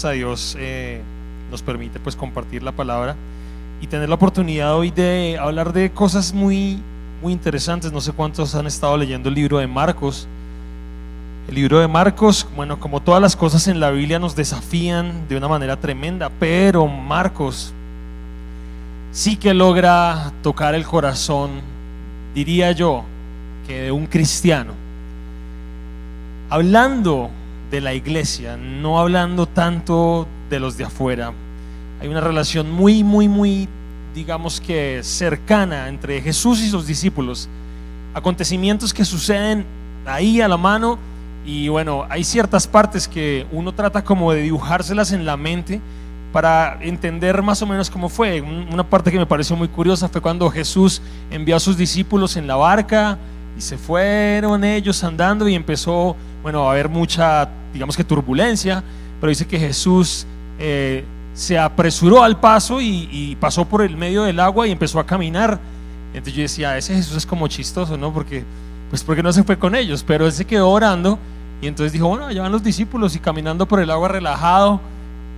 gracias a Dios nos permite pues compartir la palabra y tener la oportunidad hoy de hablar de cosas muy interesantes. No sé cuántos han estado leyendo el libro de Marcos. El libro de Marcos, bueno, como todas las cosas en la Biblia, nos desafían de una manera tremenda, pero Marcos sí que logra tocar el corazón, diría yo, que de un cristiano, hablando de la iglesia, no hablando tanto de los de afuera. Hay una relación muy, digamos que cercana entre Jesús y sus discípulos, acontecimientos que suceden ahí a la mano. Y bueno, hay ciertas partes que uno trata como de dibujárselas en la mente para entender más o menos cómo fue. Una parte que me pareció muy curiosa fue cuando Jesús envió a sus discípulos en la barca y se fueron ellos andando y empezó, bueno, a haber mucha, digamos que turbulencia, pero dice que Jesús se apresuró al paso y pasó por el medio del agua y empezó a caminar. Entonces yo decía, ese Jesús es como chistoso, ¿no? Porque no se fue con ellos, pero él se quedó orando y entonces dijo, bueno, allá van los discípulos y caminando por el agua relajado.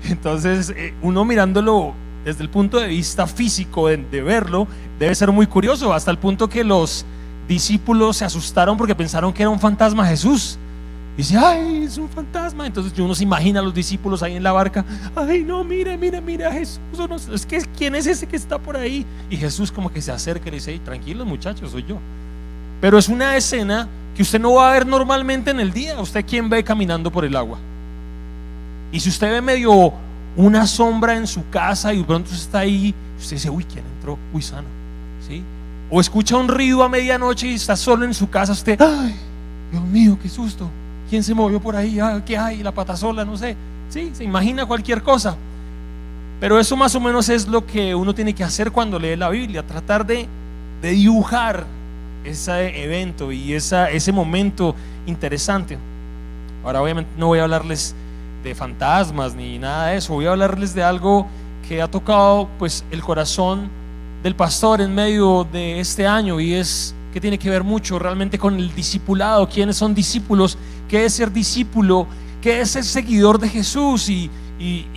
Entonces uno mirándolo desde el punto de vista físico de verlo, debe ser muy curioso, hasta el punto que los discípulos se asustaron porque pensaron que era un fantasma Jesús. Y dice, ay, es un fantasma. Entonces uno se imagina a los discípulos ahí en la barca, ay, no, mira a Jesús, no, es que ¿quién es ese que está por ahí? Y Jesús como que se acerca y le dice, hey, tranquilos muchachos, soy yo. Pero es una escena que usted no va a ver normalmente en el día. ¿Usted quién ve caminando por el agua? Y si usted ve medio una sombra en su casa y de pronto está ahí, usted dice, uy, ¿quién entró? Uy, sano, ¿sí? O escucha un ruido a medianoche y está solo en su casa, usted, ay, Dios mío, qué susto, ¿quién se movió por ahí? ¿Qué hay? La pata sola, no sé. Sí, se imagina cualquier cosa. Pero eso más o menos es lo que uno tiene que hacer cuando lee la Biblia, tratar de dibujar ese evento y ese momento interesante. Ahora obviamente no voy a hablarles de fantasmas ni nada de eso, voy a hablarles de algo que ha tocado pues el corazón del pastor en medio de este año, y es que tiene que ver mucho realmente con el discipulado. ¿Quiénes son discípulos? ¿Qué es ser discípulo? ¿Qué es ser seguidor de Jesús? Y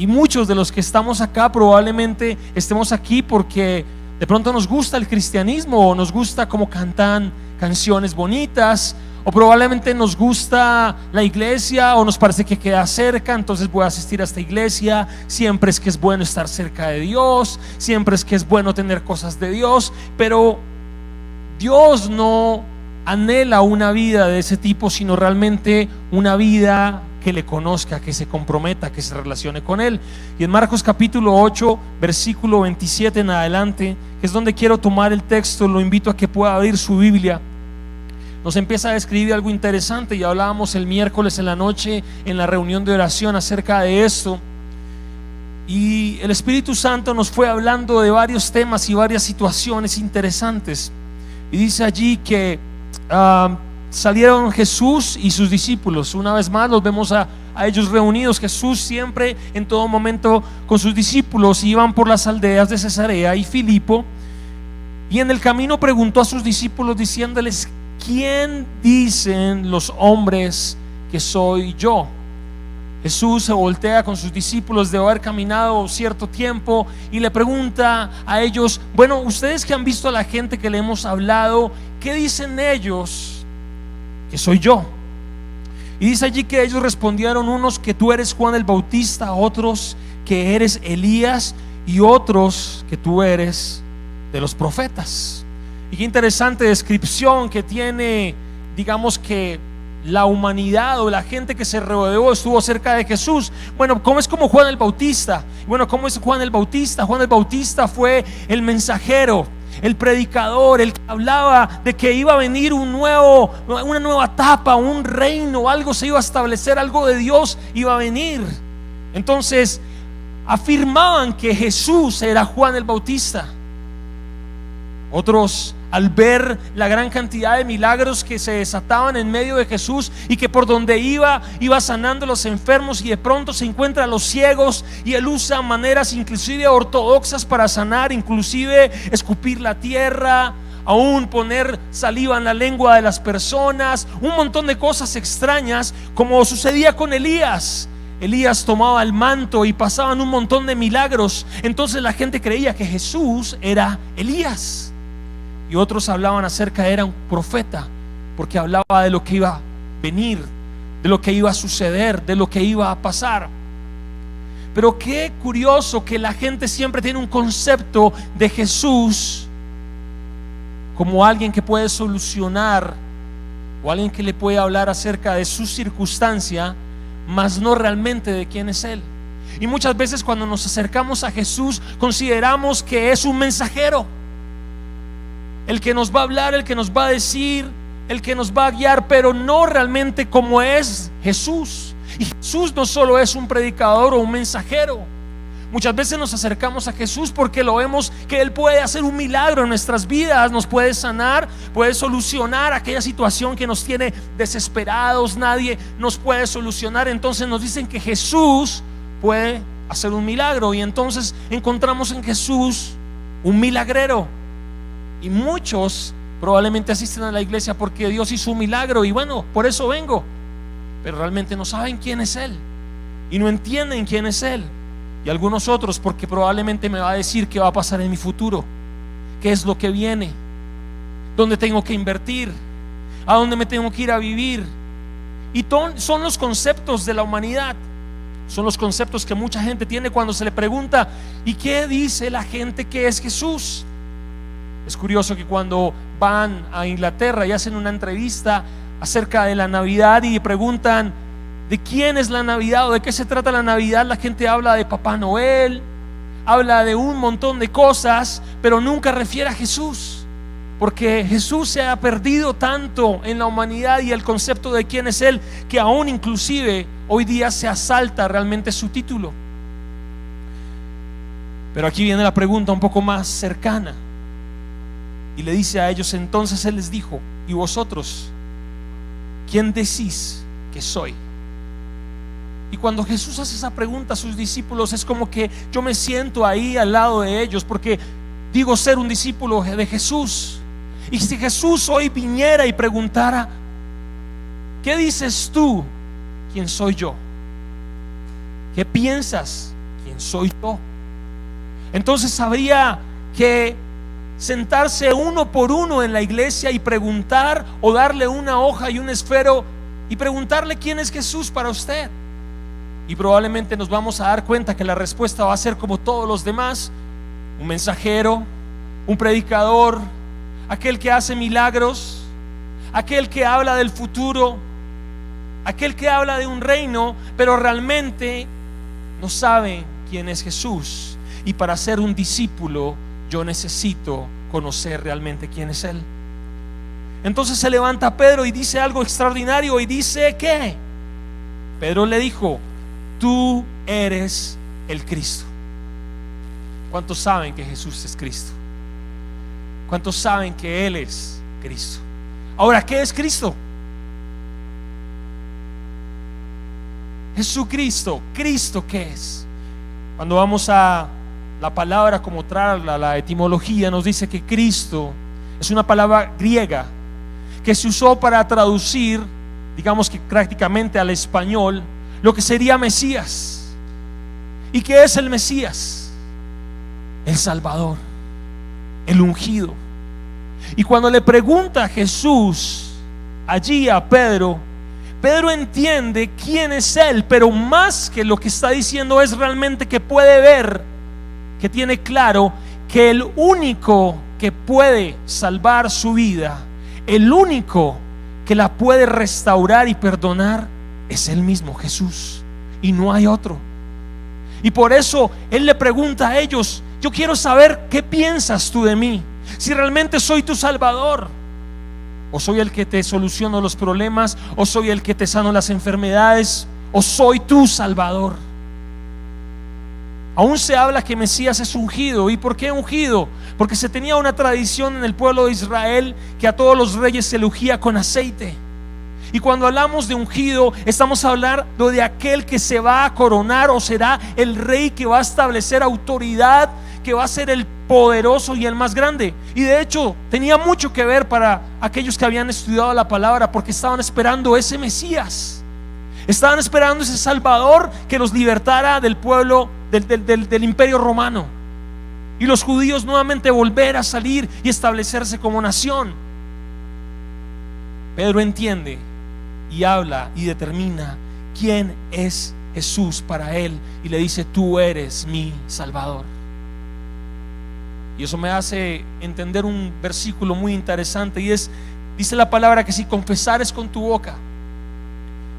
muchos de los que estamos acá probablemente estemos aquí porque de pronto nos gusta el cristianismo, o nos gusta cómo cantan canciones bonitas, o probablemente nos gusta la iglesia, o nos parece que queda cerca, entonces voy a asistir a esta iglesia. Siempre es que es bueno estar cerca de Dios, siempre es que es bueno tener cosas de Dios, pero Dios no anhela una vida de ese tipo, sino realmente una vida que le conozca, que se comprometa, que se relacione con Él. Y en Marcos capítulo 8 versículo 27 en adelante, que es donde quiero tomar el texto, lo invito a que pueda abrir su Biblia. Nos empieza a describir algo interesante, y hablábamos el miércoles en la noche en la reunión de oración acerca de esto, y el Espíritu Santo nos fue hablando de varios temas y varias situaciones interesantes. Y dice allí que salieron Jesús y sus discípulos. Una vez más los vemos a ellos reunidos. Jesús siempre en todo momento con sus discípulos. Iban por las aldeas de Cesarea y Filipo, y en el camino preguntó a sus discípulos diciéndoles, ¿quién dicen los hombres que soy yo? Jesús se voltea con sus discípulos de haber caminado cierto tiempo y le pregunta a ellos, bueno, ustedes que han visto a la gente que le hemos hablado, ¿qué dicen ellos que soy yo? Y dice allí que ellos respondieron, unos que tú eres Juan el Bautista, otros que eres Elías, y otros que tú eres de los profetas. Y qué interesante descripción que tiene, digamos que la humanidad o la gente que se rodeó, estuvo cerca de Jesús. Bueno, ¿cómo es como Juan el Bautista? Bueno, ¿cómo es Juan el Bautista? Juan el Bautista fue el mensajero, el predicador, el que hablaba de que iba a venir una nueva etapa, un reino, algo se iba a establecer, algo de Dios iba a venir. Entonces afirmaban que Jesús era Juan el Bautista. Otros, al ver la gran cantidad de milagros que se desataban en medio de Jesús, y que por donde iba sanando a los enfermos, y de pronto se encuentra a los ciegos, y él usa maneras inclusive ortodoxas para sanar, inclusive escupir la tierra, aún poner saliva en la lengua de las personas, un montón de cosas extrañas, como sucedía con Elías. Elías tomaba el manto y pasaban un montón de milagros. Entonces la gente creía que Jesús era Elías, y otros hablaban acerca de era un profeta, porque hablaba de lo que iba a venir, de lo que iba a suceder, de lo que iba a pasar. Pero qué curioso que la gente siempre tiene un concepto de Jesús como alguien que puede solucionar, o alguien que le puede hablar acerca de su circunstancia, mas no realmente de quién es Él. Y muchas veces cuando nos acercamos a Jesús consideramos que es un mensajero, el que nos va a hablar, el que nos va a decir, el que nos va a guiar, pero no realmente como es Jesús. Y Jesús no solo es un predicador o un mensajero. Muchas veces nos acercamos a Jesús porque lo vemos que Él puede hacer un milagro en nuestras vidas, nos puede sanar, puede solucionar aquella situación que nos tiene desesperados. Nadie nos puede solucionar. Entonces nos dicen que Jesús puede hacer un milagro, y entonces encontramos en Jesús un milagrero. Y muchos probablemente asisten a la iglesia porque Dios hizo un milagro, y bueno, por eso vengo, pero realmente no saben quién es Él y no entienden quién es Él. Y algunos otros porque probablemente me va a decir qué va a pasar en mi futuro, qué es lo que viene, dónde tengo que invertir, a dónde me tengo que ir a vivir. Y son los conceptos de la humanidad, son los conceptos que mucha gente tiene cuando se le pregunta: ¿y qué dice la gente que es Jesús? Es curioso que cuando van a Inglaterra y hacen una entrevista acerca de la Navidad y preguntan ¿de quién es la Navidad o de qué se trata la Navidad?, la gente habla de Papá Noel, habla de un montón de cosas, pero nunca refiere a Jesús, porque Jesús se ha perdido tanto en la humanidad y el concepto de quién es Él, que aún inclusive hoy día se asalta realmente su título. Pero aquí viene la pregunta un poco más cercana, y le dice a ellos: entonces Él les dijo: ¿y vosotros quién decís que soy? Y cuando Jesús hace esa pregunta a sus discípulos, es como que yo me siento ahí al lado de ellos, porque digo ser un discípulo de Jesús. Y si Jesús hoy viniera y preguntara: ¿qué dices tú? ¿Quién soy yo? ¿Qué piensas? ¿Quién soy yo? Entonces habría que sentarse uno por uno en la iglesia y preguntar, o darle una hoja y un esfero y preguntarle: ¿quién es Jesús para usted? Y probablemente nos vamos a dar cuenta que la respuesta va a ser como todos los demás: un mensajero, un predicador, aquel que hace milagros, aquel que habla del futuro, aquel que habla de un reino, pero realmente no sabe quién es Jesús. Y para ser un discípulo yo necesito conocer realmente quién es Él. Entonces se levanta Pedro y dice algo extraordinario, y dice: ¿qué? Pedro le dijo: tú eres el Cristo. ¿Cuántos saben que Jesús es Cristo? ¿Cuántos saben que Él es Cristo? Ahora, ¿qué es Cristo? Jesucristo. ¿Cristo qué es? Cuando vamos a la palabra como tal, la etimología nos dice que Cristo es una palabra griega que se usó para traducir, digamos que prácticamente al español, lo que sería Mesías. ¿Y qué es el Mesías? El Salvador, el ungido. Y cuando le pregunta a Jesús allí a Pedro, Pedro entiende quién es Él, pero más que lo que está diciendo es realmente que puede ver, que tiene claro que el único que puede salvar su vida, el único que la puede restaurar y perdonar, es Él mismo, Jesús, y no hay otro. Y por eso Él le pregunta a ellos: yo quiero saber qué piensas tú de mí, si realmente soy tu Salvador, o soy el que te soluciono los problemas, o soy el que te sano las enfermedades, o soy tu Salvador. Aún se habla que Mesías es ungido. ¿Y por qué ungido? Porque se tenía una tradición en el pueblo de Israel que a todos los reyes se le ungía con aceite. Y cuando hablamos de ungido, estamos hablando de aquel que se va a coronar, o será el rey que va a establecer autoridad, que va a ser el poderoso y el más grande. Y de hecho tenía mucho que ver para aquellos que habían estudiado la palabra, porque estaban esperando ese Mesías, Estaban esperando ese Salvador que los libertara del pueblo, del imperio romano, y los judíos nuevamente volver a salir y establecerse como nación. Pedro entiende y habla y determina quién es Jesús para él, y le dice: tú eres mi Salvador. Y eso me hace entender un versículo muy interesante, y dice la palabra que si confesares con tu boca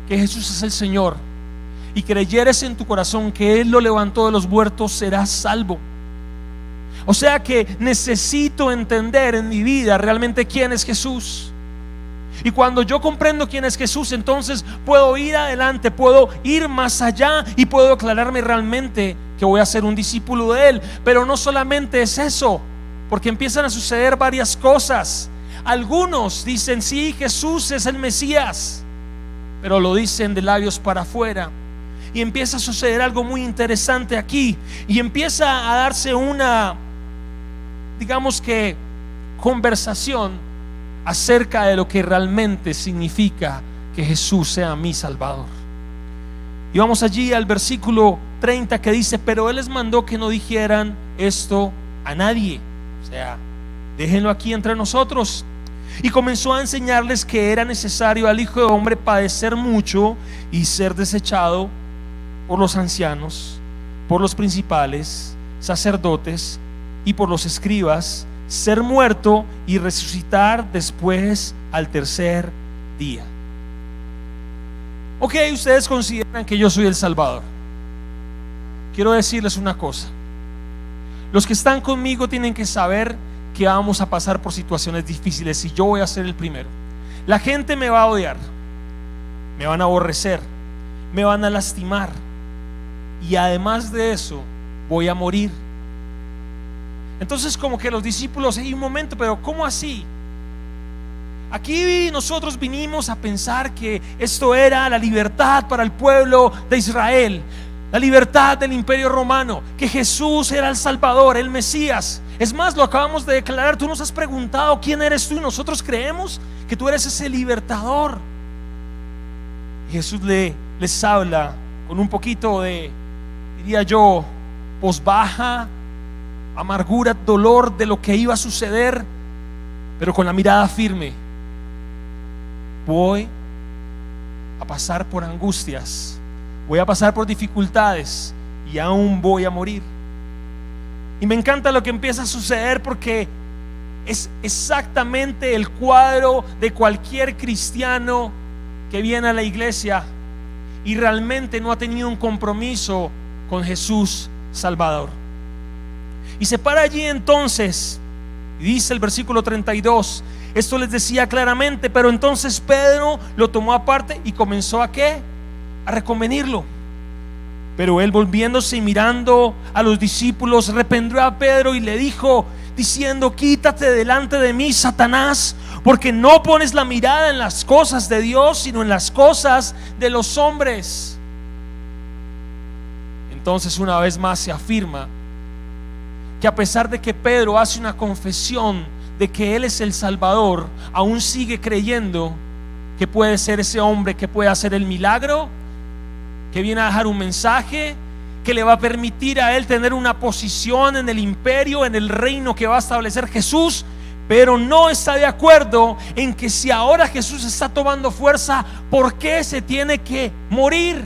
que Jesús es el Señor y creyeres en tu corazón que Él lo levantó de los muertos, serás salvo. O sea que necesito entender en mi vida realmente quién es Jesús. Y cuando yo comprendo quién es Jesús, entonces puedo ir adelante, puedo ir más allá y puedo aclararme realmente que voy a ser un discípulo de Él. Pero no solamente es eso, porque empiezan a suceder varias cosas. Algunos dicen: sí, Jesús es el Mesías, pero lo dicen de labios para afuera. Y empieza a suceder algo muy interesante aquí, y empieza a darse una, digamos que, conversación acerca de lo que realmente significa que Jesús sea mi Salvador. Y vamos allí al versículo 30, que dice: pero Él les mandó que no dijeran esto a nadie, o sea, déjenlo aquí entre nosotros. Y comenzó a enseñarles que era necesario al Hijo del Hombre padecer mucho y ser desechado por los ancianos, por los principales, sacerdotes y por los escribas, ser muerto y resucitar después al tercer día. Ok, ustedes consideran que yo soy el Salvador. Quiero decirles una cosa: los que están conmigo tienen que saber que vamos a pasar por situaciones difíciles, y yo voy a ser el primero. La gente me va a odiar, me van a aborrecer, me van a lastimar, y además de eso voy a morir. Entonces, como que los discípulos: hay un momento, pero ¿cómo así? Aquí nosotros vinimos a pensar que esto era la libertad para el pueblo de Israel, la libertad del imperio romano, que Jesús era el Salvador, el Mesías. Es más, lo acabamos de declarar. Tú nos has preguntado quién eres tú, y nosotros creemos que tú eres ese libertador. Y Jesús les habla con un poquito de, diría yo, voz baja, amargura, dolor de lo que iba a suceder, pero con la mirada firme: voy a pasar por angustias, voy a pasar por dificultades, y aún voy a morir. Y me encanta lo que empieza a suceder, porque es exactamente el cuadro de cualquier cristiano que viene a la iglesia y realmente no ha tenido un compromiso con Jesús Salvador. Y se para allí entonces, y dice el versículo 32: esto les decía claramente, pero entonces Pedro lo tomó aparte y comenzó ¿a qué? A reconvenirlo. Pero él, volviéndose y mirando a los discípulos, reprendió a Pedro y le dijo, diciendo: quítate delante de mí, Satanás, porque no pones la mirada en las cosas de Dios, sino en las cosas de los hombres. Entonces, una vez más se afirma que a pesar de que Pedro hace una confesión de que él es el Salvador, aún sigue creyendo que puede ser ese hombre que puede hacer el milagro, que viene a dejar un mensaje que le va a permitir a él tener una posición en el imperio, en el reino que va a establecer Jesús. Pero no está de acuerdo en que si ahora Jesús está tomando fuerza, ¿por qué se tiene que morir?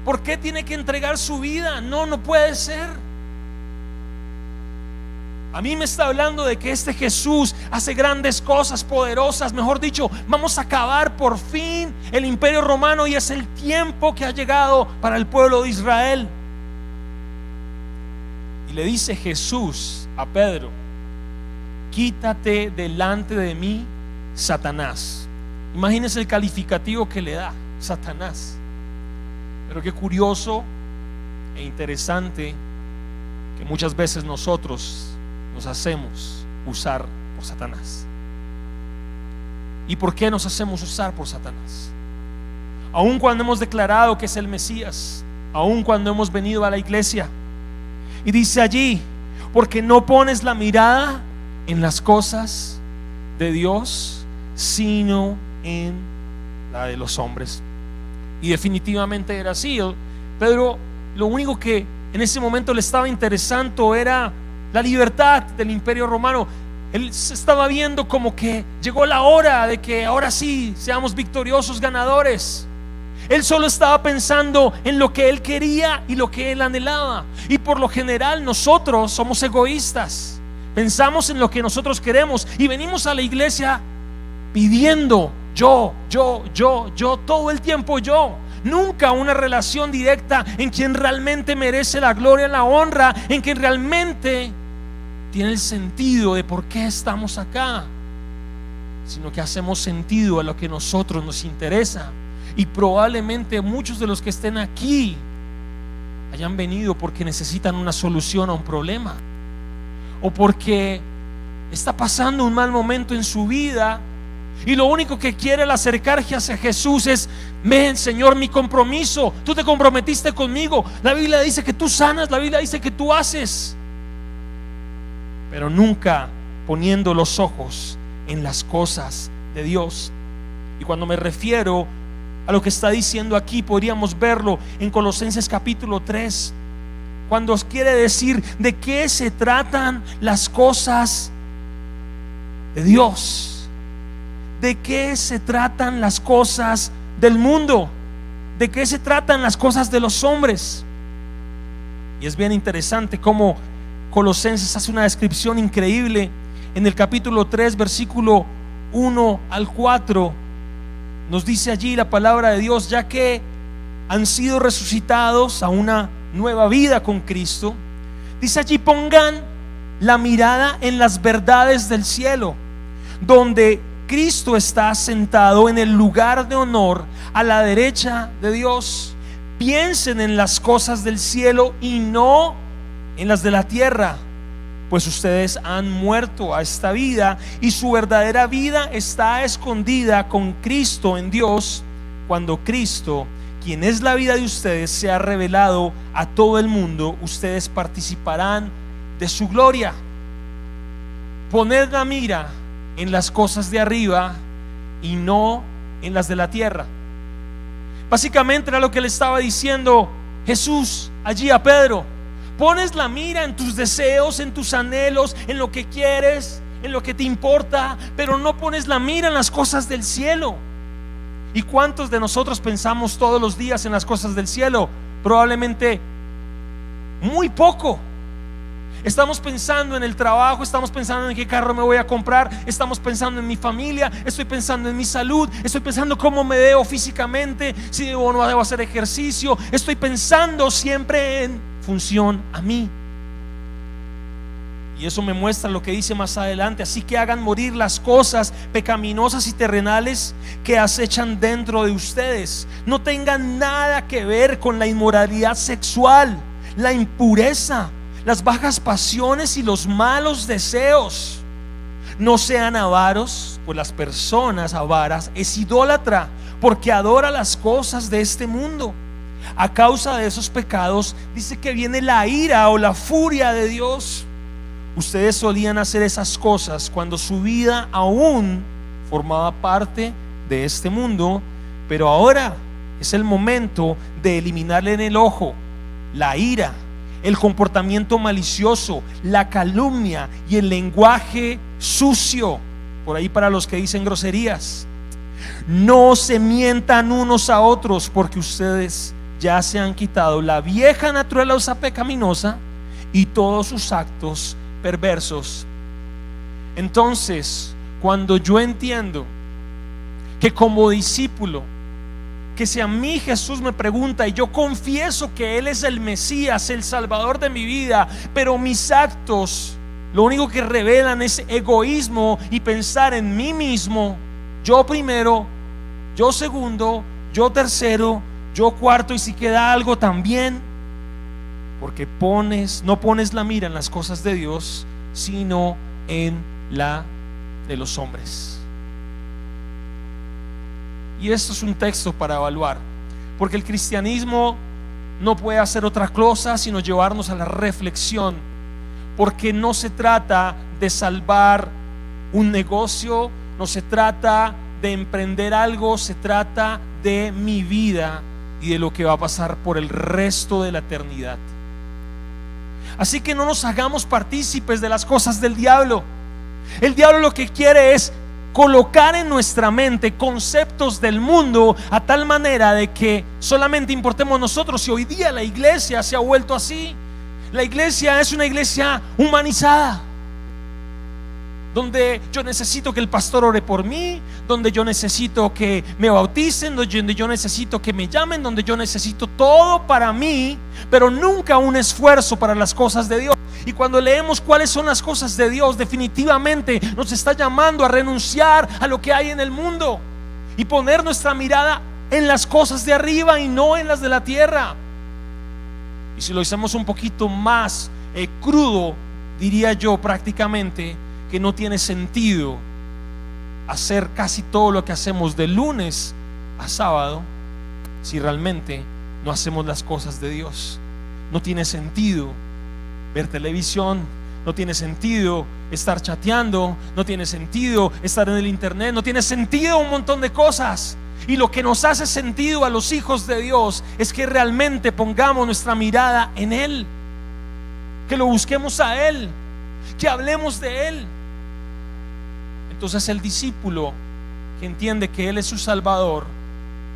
¿Por qué tiene que entregar su vida? No puede ser. A mí me está hablando de que este Jesús hace grandes cosas poderosas. Mejor dicho, vamos a acabar por fin el imperio romano, y es el tiempo que ha llegado para el pueblo de Israel. Y le dice Jesús a Pedro: quítate delante de mí, Satanás. Imagínense el calificativo que le da: Satanás. Pero qué curioso e interesante que muchas veces nosotros nos hacemos usar por Satanás. ¿Y por qué nos hacemos usar por Satanás? Aun cuando hemos declarado que es el Mesías, aun cuando hemos venido a la iglesia. Y dice allí: porque no pones la mirada en las cosas de Dios, sino en la de los hombres. Y definitivamente era así. Pedro, lo único que en ese momento le estaba interesando era la libertad del Imperio Romano. Él se estaba viendo como que llegó la hora de que ahora sí seamos victoriosos, ganadores. Él solo estaba pensando en lo que él quería y lo que él anhelaba. Y por lo general nosotros somos egoístas. Pensamos en lo que nosotros queremos y venimos a la iglesia pidiendo yo, todo el tiempo yo. Nunca una relación directa en quien realmente merece la gloria, la honra, en quien realmente tiene el sentido de por qué estamos acá, sino que hacemos sentido a lo que a nosotros nos interesa. Y probablemente muchos de los que estén aquí hayan venido porque necesitan una solución a un problema, o porque está pasando un mal momento en su vida y lo único que quiere al acercarse hacia Jesús es: ven, Señor, mi compromiso, tú te comprometiste conmigo, la Biblia dice que tú sanas, la Biblia dice que tú haces. Pero nunca poniendo los ojos en las cosas de Dios. Y cuando me refiero a lo que está diciendo aquí, podríamos verlo en Colosenses capítulo 3, cuando os quiere decir de qué se tratan las cosas de Dios, de qué se tratan las cosas del mundo, de qué se tratan las cosas de los hombres. Y es bien interesante cómo Colosenses hace una descripción increíble. En el capítulo 3, versículo 1 al 4, nos dice allí la palabra de Dios: ya que han sido resucitados a una nueva vida con Cristo, dice allí: pongan la mirada en las verdades del cielo, donde Cristo está sentado en el lugar de honor a la derecha de Dios. Piensen en las cosas del cielo y no en las de la tierra, pues ustedes han muerto a esta vida y su verdadera vida está escondida con Cristo en Dios. Cuando Cristo, quien es la vida de ustedes, sea revelado a todo el mundo, ustedes participarán de su gloria. Poned la mira en las cosas de arriba y no en las de la tierra. Básicamente era lo que le estaba diciendo Jesús allí a Pedro: pones la mira en tus deseos, en tus anhelos, en lo que quieres, en lo que te importa, pero no pones la mira en las cosas del cielo. ¿Y cuántos de nosotros pensamos todos los días en las cosas del cielo? Probablemente muy poco. Estamos pensando en el trabajo, estamos pensando en qué carro me voy a comprar, estamos pensando en mi familia, estoy pensando en mi salud, estoy pensando cómo me veo físicamente, si debo o no debo hacer ejercicio. Estoy pensando siempre en función a mí. Y eso me muestra lo que dice más adelante: así que hagan morir las cosas pecaminosas y terrenales que acechan dentro de ustedes. No tengan nada que ver con la inmoralidad sexual, la impureza, las bajas pasiones y los malos deseos. No sean avaros, pues las personas avaras es idólatra, porque adora las cosas de este mundo. A causa de esos pecados dice que viene la ira o la furia de Dios. Ustedes solían hacer esas cosas cuando su vida aún formaba parte de este mundo, pero ahora es el momento de eliminarle en el ojo la ira, el comportamiento malicioso, la calumnia y el lenguaje sucio. Por ahí para los que dicen groserías. No se mientan unos a otros, porque ustedes ya se han quitado la vieja naturaleza pecaminosa y todos sus actos perversos. Entonces, cuando yo entiendo que como discípulo, que si a mí Jesús me pregunta y yo confieso que Él es el Mesías, el Salvador de mi vida, pero mis actos lo único que revelan es egoísmo y pensar en mí mismo, yo primero, yo segundo, yo tercero, yo cuarto, y si queda algo también, porque no pones la mira en las cosas de Dios, sino en la de los hombres. Y esto es un texto para evaluar, porque el cristianismo no puede hacer otra cosa sino llevarnos a la reflexión, porque no se trata de salvar un negocio, no se trata de emprender algo, se trata de mi vida y de lo que va a pasar por el resto de la eternidad. Así que no nos hagamos partícipes de las cosas del diablo. El diablo lo que quiere es colocar en nuestra mente conceptos del mundo a tal manera de que solamente importemos nosotros. Y hoy día la iglesia se ha vuelto así. La iglesia es una iglesia humanizada, donde yo necesito que el pastor ore por mí, donde yo necesito que me bauticen, donde yo necesito que me llamen, donde yo necesito todo para mí, pero nunca un esfuerzo para las cosas de Dios. Y cuando leemos cuáles son las cosas de Dios, definitivamente nos está llamando a renunciar a lo que hay en el mundo y poner nuestra mirada en las cosas de arriba y no en las de la tierra. Y si lo hacemos un poquito más crudo, diría yo prácticamente que no tiene sentido hacer casi todo lo que hacemos de lunes a sábado si realmente no hacemos las cosas de Dios. No tiene sentido ver televisión, no tiene sentido estar chateando, no tiene sentido estar en el internet, no tiene sentido un montón de cosas. Y lo que nos hace sentido a los hijos de Dios es que realmente pongamos nuestra mirada en Él, que lo busquemos a Él, que hablemos de Él. Entonces el discípulo que entiende que Él es su Salvador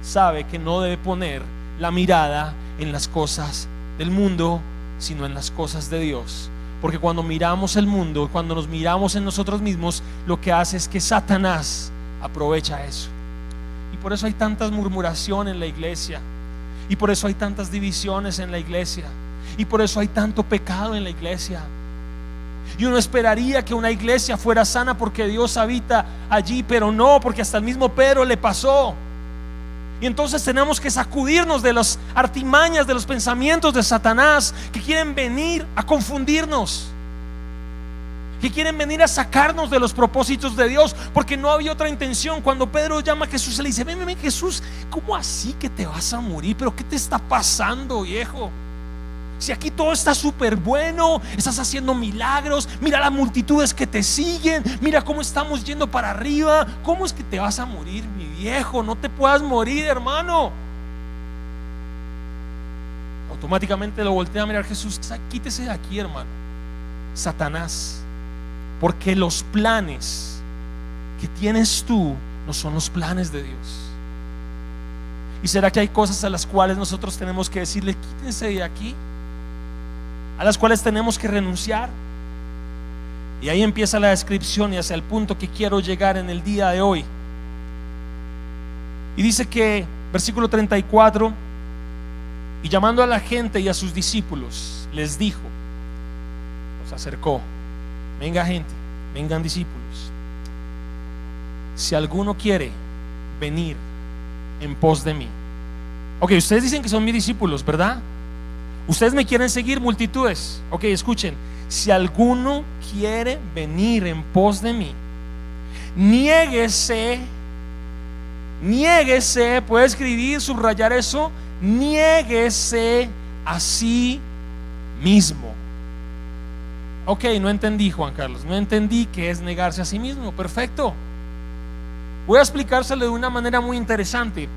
sabe que no debe poner la mirada en las cosas del mundo, sino en las cosas de Dios. Porque cuando miramos el mundo, cuando nos miramos en nosotros mismos, lo que hace es que Satanás aprovecha eso. Y por eso hay tantas murmuración en la iglesia, y por eso hay tantas divisiones en la iglesia, y por eso hay tanto pecado en la iglesia. Y uno esperaría que una iglesia fuera sana porque Dios habita allí, pero no, porque hasta el mismo Pedro le pasó. Y entonces tenemos que sacudirnos de las artimañas, de los pensamientos de Satanás, que quieren venir a confundirnos, que quieren venir a sacarnos de los propósitos de Dios, porque no había otra intención. Cuando Pedro llama a Jesús, se le dice: ven, Jesús, ¿cómo así que te vas a morir? ¿Pero qué te está pasando, viejo? Si aquí todo está súper bueno, estás haciendo milagros, mira las multitudes que te siguen, mira cómo estamos yendo para arriba. ¿Cómo es que te vas a morir, mi viejo? No te puedas morir, hermano. Automáticamente lo voltea a mirar Jesús: quítese de aquí, hermano, Satanás, porque los planes que tienes tú no son los planes de Dios. ¿Y será que hay cosas a las cuales nosotros tenemos que decirle: quítense de aquí? A las cuales tenemos que renunciar. Y ahí empieza la descripción y hacia el punto que quiero llegar en el día de hoy. Y dice que, versículo 34: y llamando a la gente y a sus discípulos, les dijo, los acercó: venga gente, vengan discípulos, si alguno quiere venir en pos de mí. Ok, ustedes dicen que son mis discípulos, ¿verdad? Ustedes me quieren seguir, multitudes. Ok, escuchen: si alguno quiere venir en pos de mí, niéguese, puede escribir, subrayar eso, niéguese a sí mismo. Ok, no entendí, Juan Carlos, no entendí qué es negarse a sí mismo. Perfecto, voy a explicárselo de una manera muy interesante.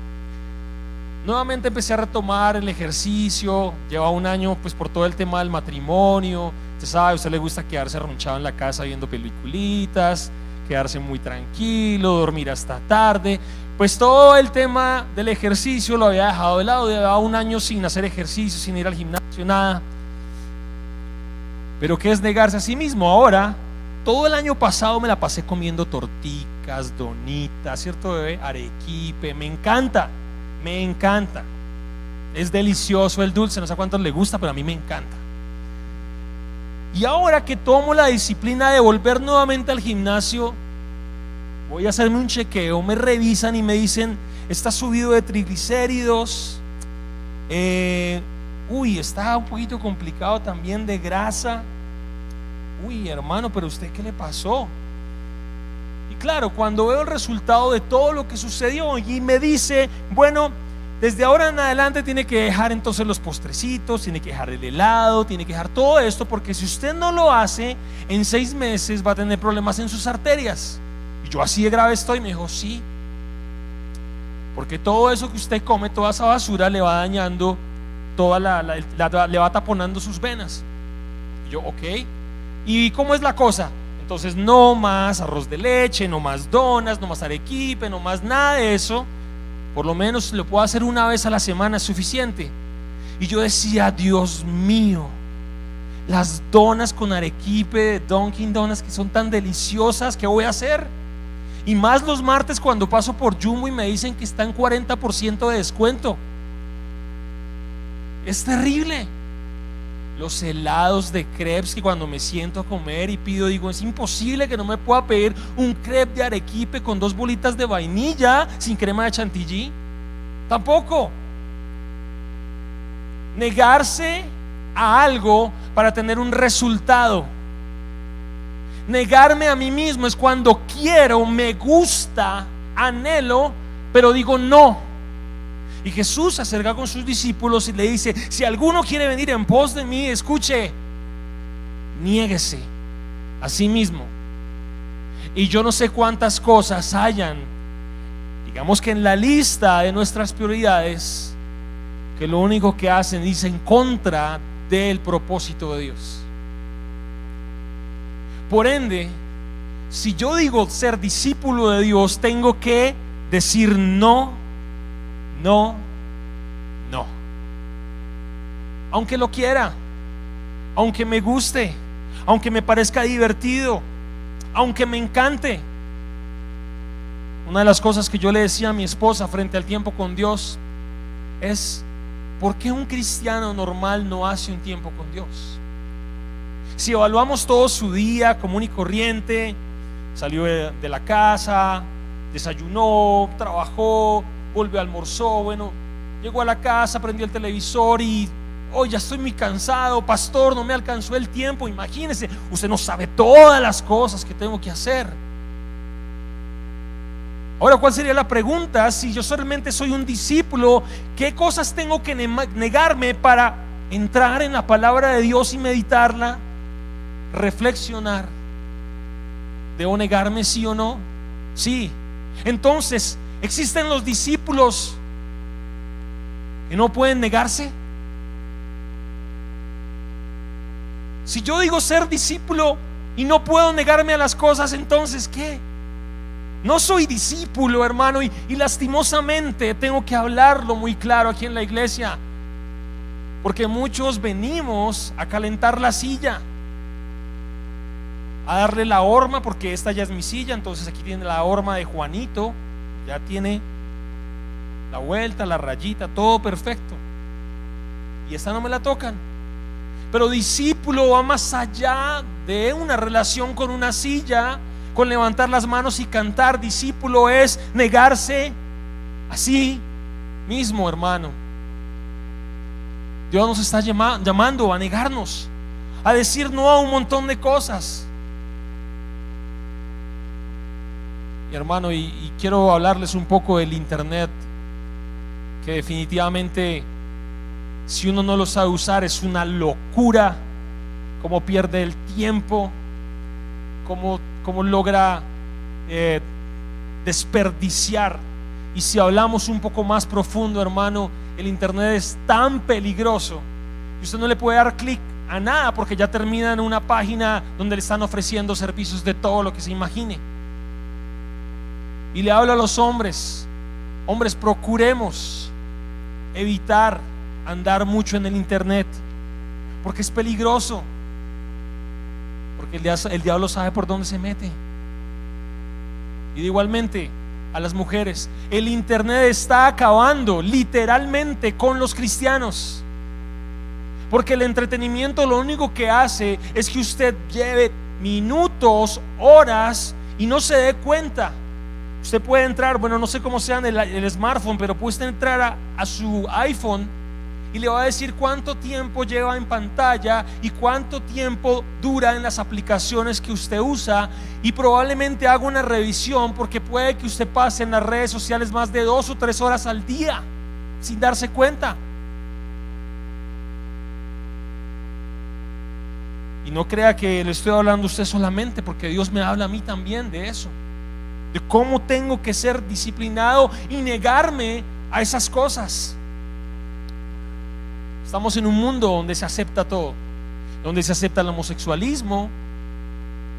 Nuevamente empecé a retomar el ejercicio. Lleva un año pues por todo el tema del matrimonio. Usted sabe, a usted le gusta quedarse arrunchado en la casa viendo peliculitas, quedarse muy tranquilo, dormir hasta tarde. Pues todo el tema del ejercicio lo había dejado de lado. Llevaba un año sin hacer ejercicio, sin ir al gimnasio, nada. Pero ¿qué es negarse a sí mismo? Ahora, todo el año pasado me la pasé comiendo torticas, donitas, ¿cierto, bebé? Arequipe, me encanta. Es delicioso el dulce, no sé a cuántos le gusta, pero a mí me encanta. Y ahora que tomo la disciplina de volver nuevamente al gimnasio, voy a hacerme un chequeo, me revisan y me dicen: está subido de triglicéridos, está un poquito complicado también de grasa. Hermano, pero ¿usted qué le pasó? Y claro, cuando veo el resultado de todo lo que sucedió y me dice: bueno, desde ahora en adelante tiene que dejar entonces los postrecitos, tiene que dejar el helado, tiene que dejar todo esto, porque si usted no lo hace, en 6 meses va a tener problemas en sus arterias. Y yo: así de grave estoy. Me dijo: sí. porque todo eso que usted come, toda esa basura le va dañando, le va taponando sus venas. Y yo, ok, ¿y cómo es la cosa? Entonces no más arroz de leche, no más donas, no más arequipe, no más nada de eso. Por lo menos lo puedo hacer una vez a la semana, es suficiente. Y yo decía, Dios mío, las donas con arequipe de Dunkin' Donuts, que son tan deliciosas, ¿qué voy a hacer? Y más los martes cuando paso por Jumbo y me dicen que está en 40% de descuento. Es terrible. Los helados de crepes, que cuando me siento a comer y pido, digo, es imposible que no me pueda pedir un crepe de arequipe con 2 bolitas de vainilla sin crema de chantilly. Tampoco. Negarse a algo para tener un resultado. Negarme a mí mismo es cuando quiero, me gusta, anhelo, pero digo no. Y Jesús se acerca con sus discípulos y le dice: si alguno quiere venir en pos de mí, escuche, niéguese a sí mismo. Y yo no sé cuántas cosas hayan, digamos que en la lista de nuestras prioridades, que lo único que hacen es en contra del propósito de Dios. Por ende, si yo digo ser discípulo de Dios, tengo que decir no, no, no. Aunque lo quiera, aunque me guste, aunque me parezca divertido, aunque me encante. Una de las cosas que yo le decía a mi esposa frente al tiempo con Dios es: ¿por qué un cristiano normal no hace un tiempo con Dios? Si evaluamos todo su día común y corriente, salió de la casa, desayunó, trabajó, volvió, almorzó, bueno, llegó a la casa, prendió el televisor y hoy ya estoy muy cansado, pastor, no me alcanzó el tiempo. Imagínese, usted no sabe todas las cosas que tengo que hacer. Ahora, ¿cuál sería la pregunta? Si yo solamente soy un discípulo, ¿qué cosas tengo que negarme para entrar en la palabra de Dios y meditarla, reflexionar? ¿Debo negarme, sí o no? Sí. Entonces, ¿existen los discípulos que no pueden negarse? Si yo digo ser discípulo y no puedo negarme a las cosas, entonces ¿qué? No soy discípulo, hermano, y lastimosamente tengo que hablarlo muy claro aquí en la iglesia, porque muchos venimos a calentar la silla, a darle la horma, porque esta ya es mi silla, entonces aquí tiene la horma de Juanito, ya tiene la vuelta, la rayita, todo perfecto, y esta no me la tocan. Pero discípulo va más allá de una relación con una silla, con levantar las manos y cantar. Discípulo es negarse a sí mismo, hermano. Dios nos está llamando a negarnos, a decir no a un montón de cosas. Y hermano, y quiero hablarles un poco del internet, que definitivamente, si uno no lo sabe usar, es una locura. Cómo pierde el tiempo, cómo logra desperdiciar. Y si hablamos un poco más profundo, hermano, el internet es tan peligroso que usted no le puede dar clic a nada, porque ya termina en una página donde le están ofreciendo servicios de todo lo que se imagine. Y le hablo a los hombres: hombres, procuremos evitar andar mucho en el internet, porque es peligroso, porque el diablo sabe por dónde se mete. Y igualmente a las mujeres, el internet está acabando literalmente con los cristianos, porque el entretenimiento lo único que hace es que usted lleve minutos, horas y no se dé cuenta. Usted puede entrar, bueno, no sé cómo sea en el smartphone, pero puede usted entrar a su iPhone y le va a decir cuánto tiempo lleva en pantalla y cuánto tiempo dura en las aplicaciones que usted usa, y probablemente haga una revisión, porque puede que usted pase en las redes sociales más de 2 o 3 horas al día sin darse cuenta. Y no crea que le estoy hablando a usted solamente, porque Dios me habla a mí también de eso. de cómo tengo que ser disciplinado y negarme a esas cosas. Estamos en un mundo donde se acepta todo, donde se acepta el homosexualismo,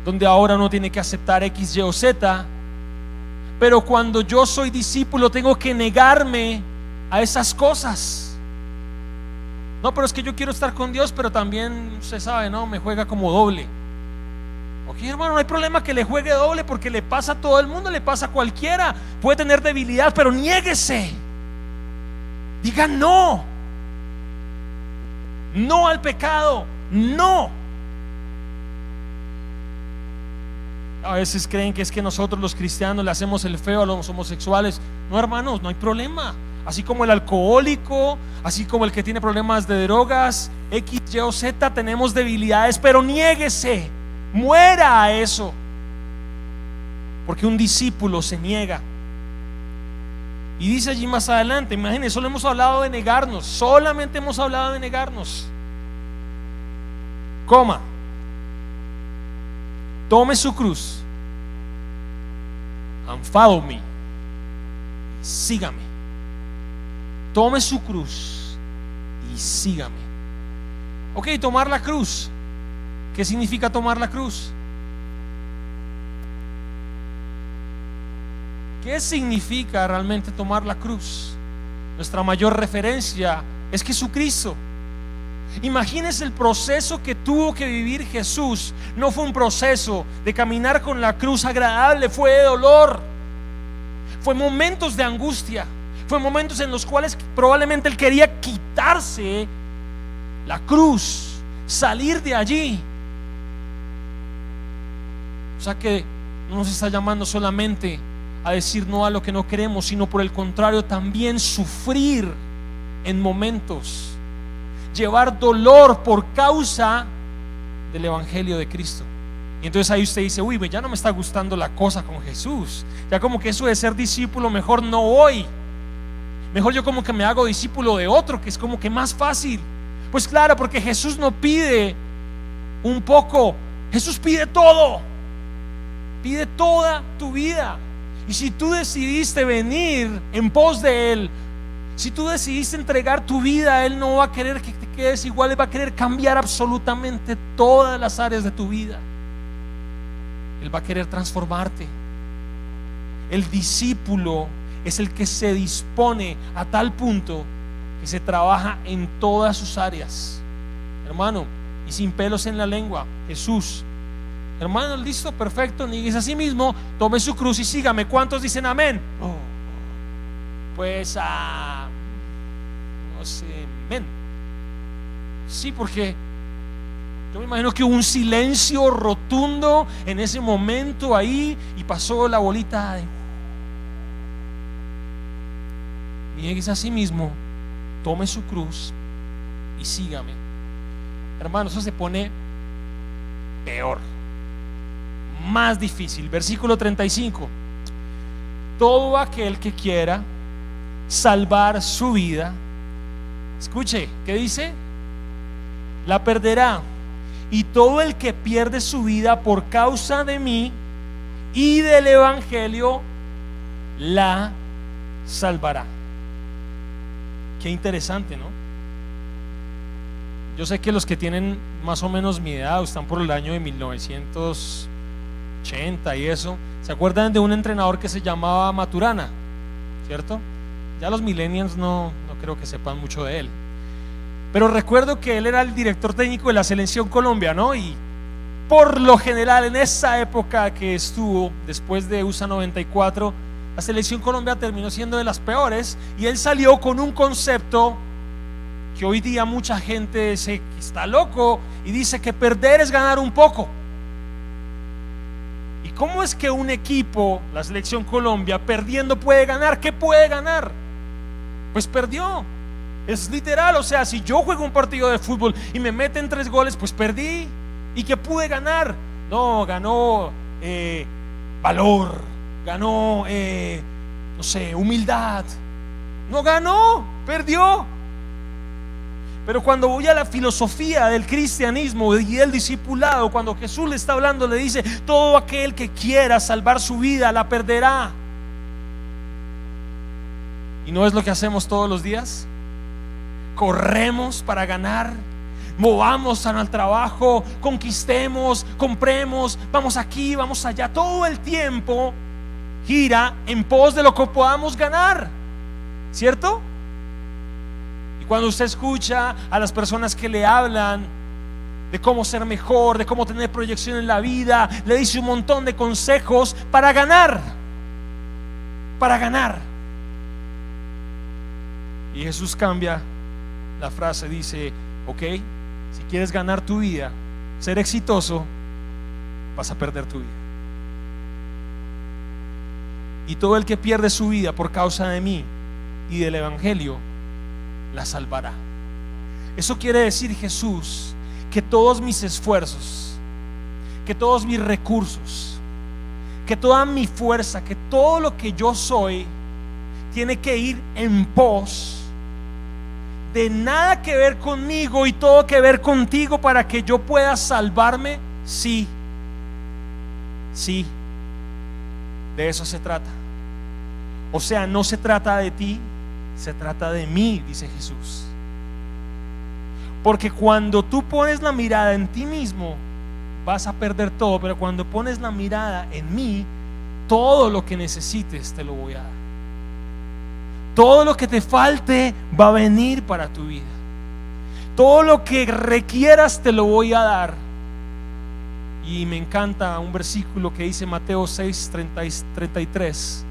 donde ahora uno tiene que aceptar X, Y o Z. Pero cuando yo soy discípulo tengo que negarme a esas cosas. No, pero es que yo quiero estar con Dios, pero también usted sabe, ¿no? Me juega como doble. Ok, hermano, no hay problema que le juegue doble, porque le pasa a todo el mundo, le pasa a cualquiera. Puede tener debilidad, pero niéguese. Diga no. No al pecado. No. A veces creen que es que nosotros los cristianos le hacemos el feo a los homosexuales. No, hermanos, no hay problema. Así como el alcohólico, así como el que tiene problemas de drogas, X, Y o Z, tenemos debilidades, pero niéguese, muera a eso. Porque un discípulo se niega. Y dice allí más adelante, imagínense, solo hemos hablado de negarnos, solamente hemos hablado de negarnos. Coma. Tome su cruz and follow me. Sígame. Tome su cruz y sígame. Ok, tomar la cruz. ¿Qué significa tomar la cruz? ¿Qué significa realmente tomar la cruz? Nuestra mayor referencia es Jesucristo. Imagínense el proceso que tuvo que vivir Jesús. No fue un proceso de caminar con la cruz agradable, fue de dolor, fue momentos de angustia, fue momentos en los cuales probablemente Él quería quitarse la cruz, salir de allí. O sea que no nos está llamando solamente a decir no a lo que no queremos, sino por el contrario también sufrir en momentos, llevar dolor por causa del evangelio de Cristo. Y entonces ahí usted dice, uy, ya no me está gustando la cosa con Jesús, ya como que eso de ser discípulo, mejor no voy, mejor yo como que me hago discípulo de otro, que es como que más fácil. Pues claro, porque Jesús no pide un poco, Jesús pide todo, pide toda tu vida. Y si tú decidiste venir en pos de Él, si tú decidiste entregar tu vida, Él no va a querer que te quedes igual, Él va a querer cambiar absolutamente todas las áreas de tu vida. Él va a querer transformarte. El discípulo es el que se dispone a tal punto que se trabaja en todas sus áreas, hermano, y sin pelos en la lengua. Jesús, hermano, listo, perfecto, níguese a sí mismo, tome su cruz y sígame. ¿Cuántos dicen amén? Pues no sé, amén. Sí, porque yo me imagino que hubo un silencio rotundo en ese momento ahí y pasó la bolita de nieguese a sí mismo, tome su cruz y sígame. Hermano, eso se pone peor, más difícil. Versículo 35. Todo aquel que quiera salvar su vida, escuche, ¿qué dice? La perderá. Y todo el que pierde su vida por causa de mí y del evangelio la salvará. Qué interesante, ¿no? Yo sé que los que tienen más o menos mi edad, están por el año de 1980 y eso, ¿se acuerdan de un entrenador que se llamaba Maturana? ¿Cierto? Ya los millennials no creo que sepan mucho de él, pero recuerdo que él era el director técnico de la selección Colombia, ¿no? Y por lo general en esa época que estuvo después de USA 94, la selección Colombia terminó siendo de las peores, y él salió con un concepto que hoy día mucha gente dice que está loco y dice que perder es ganar un poco. ¿Y cómo es que un equipo, la selección Colombia, perdiendo puede ganar? ¿Qué puede ganar? Pues perdió. Es literal, o sea, si yo juego un partido de fútbol y me meten 3 goles, pues perdí. ¿Y qué pude ganar? No, ganó valor, ganó no sé, humildad. No ganó, perdió. Pero cuando voy a la filosofía del cristianismo y del discipulado, cuando Jesús le está hablando, le dice: todo aquel que quiera salvar su vida la perderá. ¿Y no es lo que hacemos todos los días? Corremos para ganar, movamos al trabajo, conquistemos, compremos, vamos aquí, vamos allá. Todo el tiempo gira en pos de lo que podamos ganar, ¿cierto? Y cuando usted escucha a las personas que le hablan de cómo ser mejor, de cómo tener proyección en la vida, le dice un montón de consejos para ganar, para ganar. Y Jesús cambia la frase, dice: ok, si quieres ganar tu vida, ser exitoso, vas a perder tu vida. Y todo el que pierde su vida por causa de mí y del evangelio, la salvará. Eso quiere decir, Jesús, que todos mis esfuerzos, que todos mis recursos, que toda mi fuerza, que todo lo que yo soy tiene que ir en pos de nada que ver conmigo y todo que ver contigo para que yo pueda salvarme. Sí, sí, de eso se trata. O sea, no se trata de ti, se trata de mí, dice Jesús. Porque cuando tú pones la mirada en ti mismo, vas a perder todo. Pero cuando pones la mirada en mí, todo lo que necesites te lo voy a dar. Todo lo que te falte va a venir para tu vida. Todo lo que requieras te lo voy a dar. Y me encanta un versículo que dice Mateo 6, 33: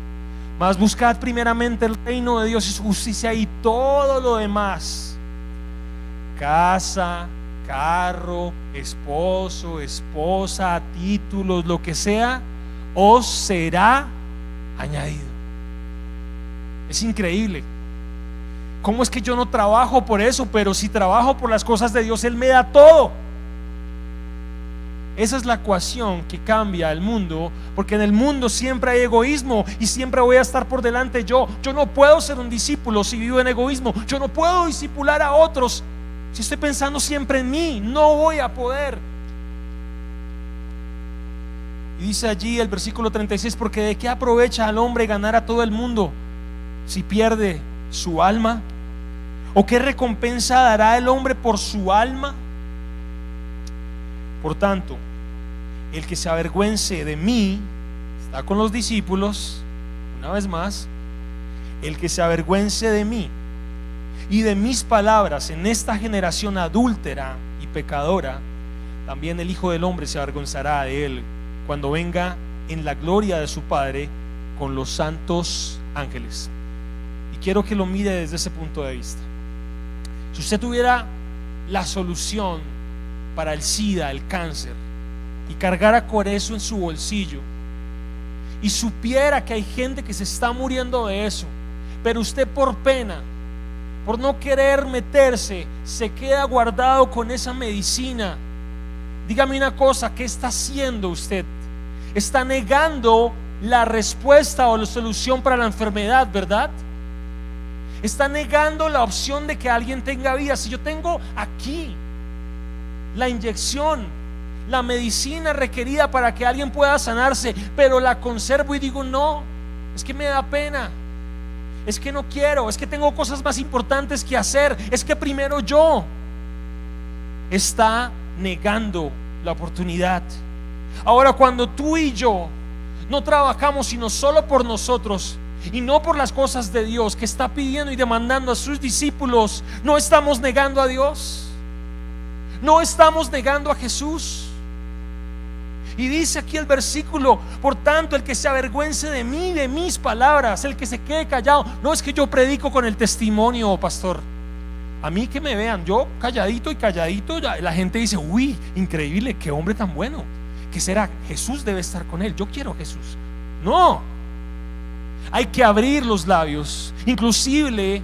mas buscad primeramente el reino de Dios y su justicia, y todo lo demás, casa, carro, esposo, esposa, títulos, lo que sea, os será añadido. Es increíble. ¿Cómo es que yo no trabajo por eso? Pero si trabajo por las cosas de Dios, Él me da todo. Esa es la ecuación que cambia el mundo, porque en el mundo siempre hay egoísmo y siempre voy a estar por delante yo. Yo no puedo ser un discípulo si vivo en egoísmo. Yo no puedo discipular a otros si estoy pensando siempre en mí. No voy a poder. Y dice allí el versículo 36: porque ¿de qué aprovecha al hombre ganar a todo el mundo si pierde su alma? ¿O qué recompensa dará el hombre por su alma? Por tanto, el que se avergüence de mí, está con los discípulos, una vez más, el que se avergüence de mí y de mis palabras en esta generación adúltera y pecadora, también el Hijo del Hombre se avergonzará de él cuando venga en la gloria de su Padre con los santos ángeles. Y quiero que lo mire desde ese punto de vista. Si usted tuviera la solución para el SIDA, el cáncer, y cargara con eso en su bolsillo, y supiera que hay gente que se está muriendo de eso, pero usted por pena, por no querer meterse, se queda guardado con esa medicina, dígame una cosa: ¿qué está haciendo usted? Está negando la respuesta o la solución para la enfermedad, ¿verdad? Está negando la opción de que alguien tenga vida. Si yo tengo aquí la inyección, la medicina requerida para que alguien pueda sanarse, pero la conservo y digo: no, es que me da pena, es que no quiero, es que tengo cosas más importantes que hacer, es que primero yo. Está negando la oportunidad. Ahora, cuando tú y yo no trabajamos sino solo por nosotros y no por las cosas de Dios que está pidiendo y demandando a sus discípulos, no estamos negando a Dios. No estamos negando a Jesús. Y dice aquí el versículo: por tanto, el que se avergüence de mí, de mis palabras, el que se quede callado. No es que yo predico con el testimonio, pastor. A mí que me vean, yo calladito y calladito, la gente dice: uy, increíble, qué hombre tan bueno. ¿Qué será? Jesús debe estar con él, yo quiero a Jesús. No, hay que abrir los labios. Inclusive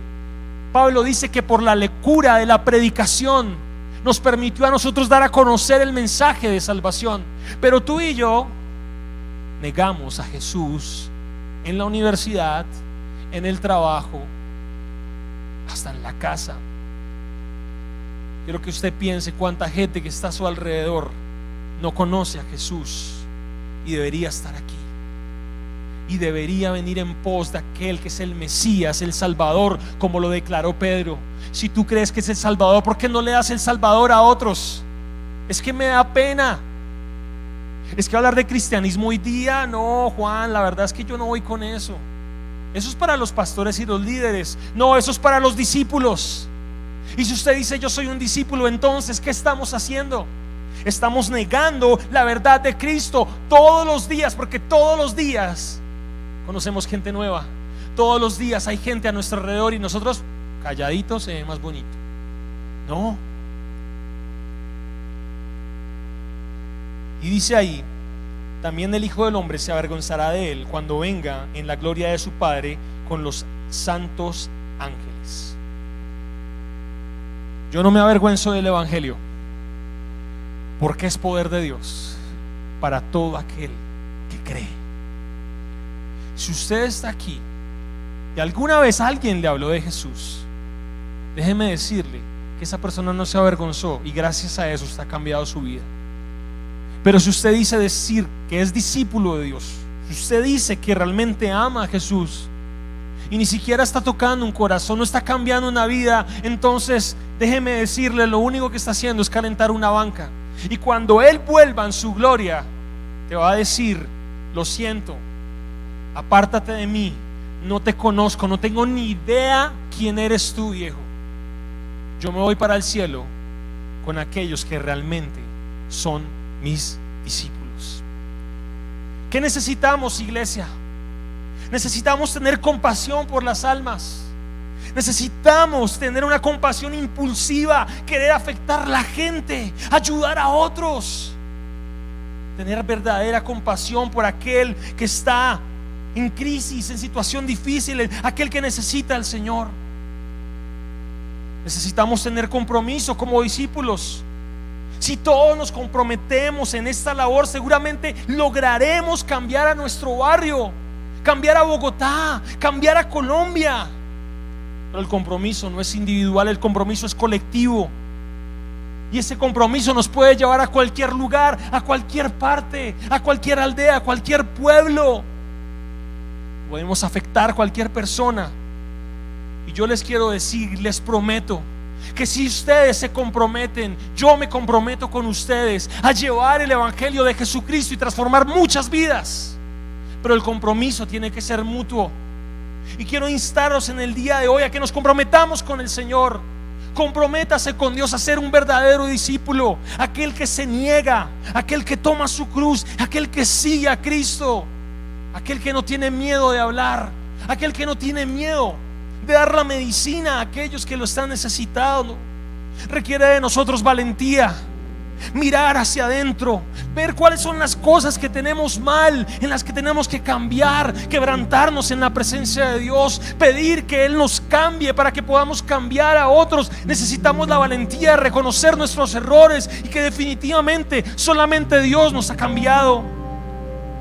Pablo dice que por la lecura de la predicación nos permitió a nosotros dar a conocer el mensaje de salvación. Pero tú y yo negamos a Jesús en la universidad, en el trabajo, hasta en la casa. quiero que usted piense cuánta gente que está a su alrededor no conoce a Jesús y debería estar aquí y debería venir en pos de aquel que es el Mesías, el Salvador, como lo declaró Pedro. Si tú crees que es el Salvador, ¿por qué no le das el Salvador a otros? Es que me da pena. Es que hablar de cristianismo hoy día, no, Juan, la verdad es que yo no voy con eso. Eso es para los pastores y los líderes. No, eso es para los discípulos. Y si usted dice yo soy un discípulo, entonces ¿qué estamos haciendo? Estamos negando la verdad de Cristo todos los días, porque todos los días conocemos gente nueva. Todos los días hay gente a nuestro alrededor y nosotros calladitos se ve más bonito. No. Y dice ahí: también el Hijo del Hombre se avergonzará de él cuando venga en la gloria de su Padre con los santos ángeles. Yo no me avergüenzo del Evangelio, porque es poder de Dios para todo aquel que cree. Si usted está aquí y alguna vez alguien le habló de Jesús, déjeme decirle que esa persona no se avergonzó y gracias a eso está cambiado su vida. Pero si usted dice decir que es discípulo de Dios, si usted dice que realmente ama a Jesús y ni siquiera está tocando un corazón, no está cambiando una vida, entonces déjeme decirle, lo único que está haciendo es calentar una banca. Y cuando Él vuelva en su gloria, te va a decir: lo siento, apártate de mí, no te conozco, no tengo ni idea quién eres tú, viejo. Yo me voy para el cielo con aquellos que realmente son mis discípulos. ¿Qué necesitamos, iglesia? Necesitamos tener compasión por las almas. Necesitamos tener una compasión impulsiva, querer afectar a la gente, ayudar a otros, tener verdadera compasión por aquel que está en crisis, en situación difícil, aquel que necesita al Señor. Necesitamos tener compromiso como discípulos. Si todos nos comprometemos en esta labor, seguramente lograremos cambiar a nuestro barrio, cambiar a Bogotá, cambiar a Colombia. Pero el compromiso no es individual, el compromiso es colectivo. Y ese compromiso nos puede llevar a cualquier lugar, a cualquier parte, a cualquier aldea, a cualquier pueblo. Podemos afectar a cualquier persona. Y yo les quiero decir, les prometo que si ustedes se comprometen, yo me comprometo con ustedes a llevar el Evangelio de Jesucristo y transformar muchas vidas. Pero el compromiso tiene que ser mutuo. Y quiero instarlos en el día de hoy a que nos comprometamos con el Señor. Comprométase con Dios a ser un verdadero discípulo, aquel que se niega, aquel que toma su cruz, aquel que sigue a Cristo, aquel que no tiene miedo de hablar, aquel que no tiene miedo de dar la medicina a aquellos que lo están necesitando. Requiere de nosotros valentía, mirar hacia adentro, ver cuáles son las cosas que tenemos mal, en las que tenemos que cambiar, quebrantarnos en la presencia de Dios, pedir que Él nos cambie para que podamos cambiar a otros. Necesitamos la valentía de reconocer nuestros errores y que definitivamente solamente Dios nos ha cambiado.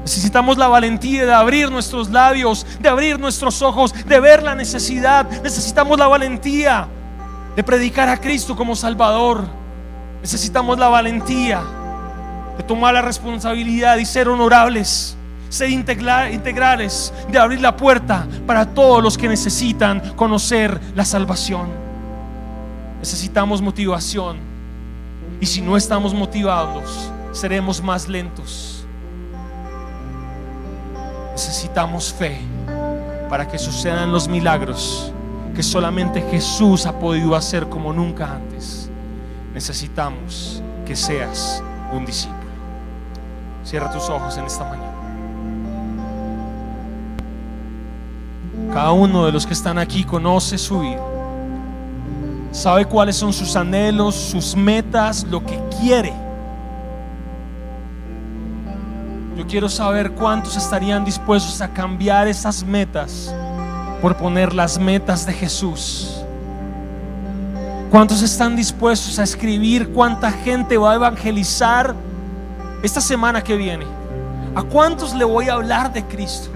Necesitamos la valentía de abrir nuestros labios, de abrir nuestros ojos, de ver la necesidad. Necesitamos la valentía de predicar a Cristo como Salvador. Necesitamos la valentía de tomar la responsabilidad y ser honorables, ser integrales, de abrir la puerta para todos los que necesitan conocer la salvación. Necesitamos motivación, y si no estamos motivados, seremos más lentos. Necesitamos fe para que sucedan los milagros que solamente Jesús ha podido hacer como nunca antes. Necesitamos que seas un discípulo. Cierra tus ojos en esta mañana. Cada uno de los que están aquí conoce su vida, sabe cuáles son sus anhelos, sus metas, lo que quiere. Yo quiero saber cuántos estarían dispuestos a cambiar esas metas por poner las metas de Jesús. ¿Cuántos están dispuestos a escribir cuánta gente va a evangelizar esta semana que viene? ¿A cuántos le voy a hablar de Cristo?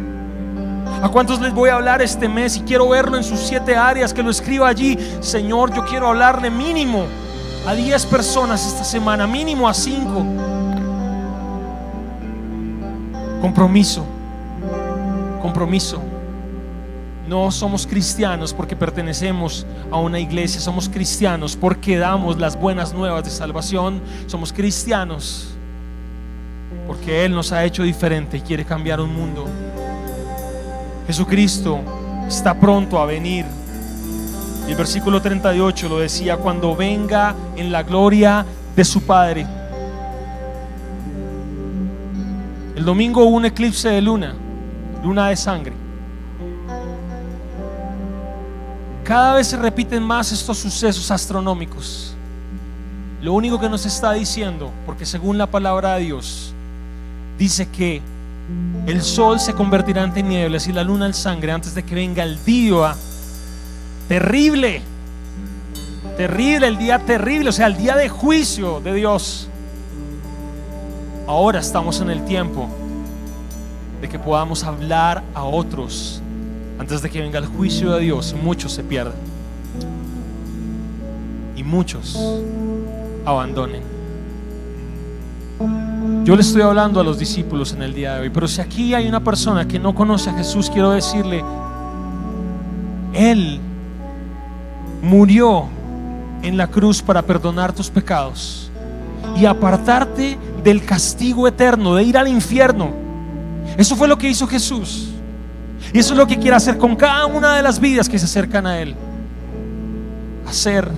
¿A cuántos les voy a hablar este mes? Y quiero verlo en sus 7 áreas, que lo escriba allí. Señor, yo quiero hablarle mínimo a 10 personas esta semana, mínimo a 5. Compromiso. No somos cristianos porque pertenecemos a una iglesia, somos cristianos porque damos las buenas nuevas de salvación. Somos cristianos porque Él nos ha hecho diferente y quiere cambiar un mundo. Jesucristo está pronto a venir. Y el versículo 38 lo decía: cuando venga en la gloria de su Padre. El domingo hubo un eclipse de luna de sangre. Cada vez se repiten más estos sucesos astronómicos. Lo único que nos está diciendo, porque según la palabra de Dios dice que el sol se convertirá en tinieblas y la luna en sangre antes de que venga el día terrible, el día terrible, o sea, el día de juicio de Dios. Ahora estamos en el tiempo de que podamos hablar a otros antes de que venga el juicio de Dios. Muchos se pierden y muchos abandonen. Yo le estoy hablando a los discípulos en el día de hoy, pero si aquí hay una persona que no conoce a Jesús, quiero decirle: Él murió en la cruz para perdonar tus pecados y apartarte del castigo eterno, de ir al infierno. Eso fue lo que hizo Jesús, y eso es lo que quiere hacer con cada una de las vidas que se acercan a Él: hacer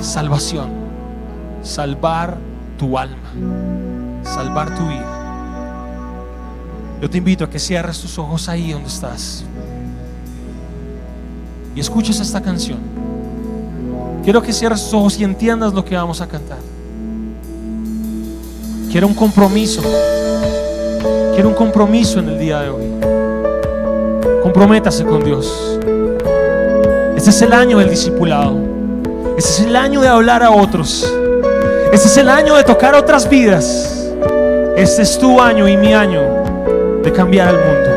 salvación, salvar tu alma, salvar tu vida. Yo te invito a que cierres tus ojos ahí donde estás y escuches esta canción. Quiero que cierres tus ojos y entiendas lo que vamos a cantar. Quiero un compromiso en el día de hoy. Comprométase con Dios. Este es el año del discipulado. Este es el año de hablar a otros. Este es el año de tocar otras vidas. Este es tu año y mi año de cambiar el mundo.